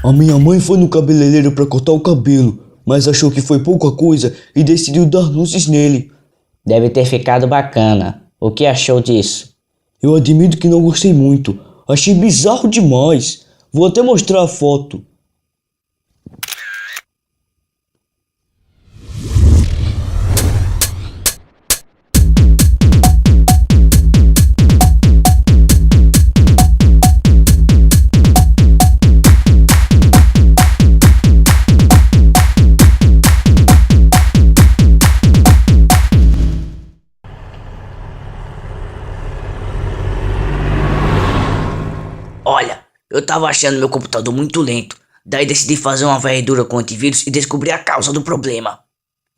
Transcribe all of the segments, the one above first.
A minha mãe foi no cabeleireiro pra cortar o cabelo, mas achou que foi pouca coisa e decidiu dar luzes nele. Deve ter ficado bacana. O que achou disso? Eu admito que não gostei muito. Achei bizarro demais. Vou até mostrar a foto. Olha, eu tava achando meu computador muito lento. Daí decidi fazer uma varredura com antivírus e descobri a causa do problema.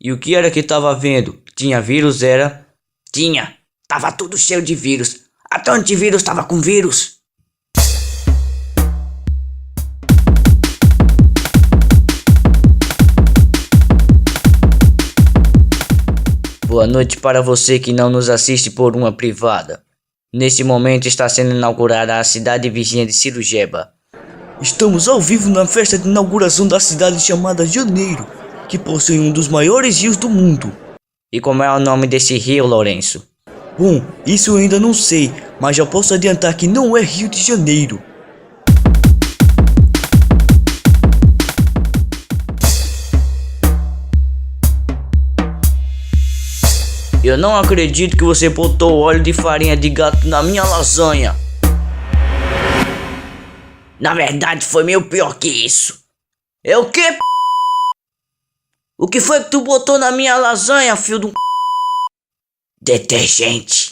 E o que era que tava vendo? Tinha vírus, era? Tinha, tava tudo cheio de vírus. Até o antivírus tava com vírus. Boa noite para você que não nos assiste por uma privada. Neste momento está sendo inaugurada a cidade vizinha de Cirujeba. Estamos ao vivo na festa de inauguração da cidade chamada Janeiro, que possui um dos maiores rios do mundo. E como é o nome desse rio, Lourenço? Bom, isso eu ainda não sei, mas já posso adiantar que não é Rio de Janeiro. Eu não acredito que você botou óleo de farinha de gato na minha lasanha. Na verdade foi meio pior que isso. É o quê? O que foi que tu botou na minha lasanha, filho do... Detergente.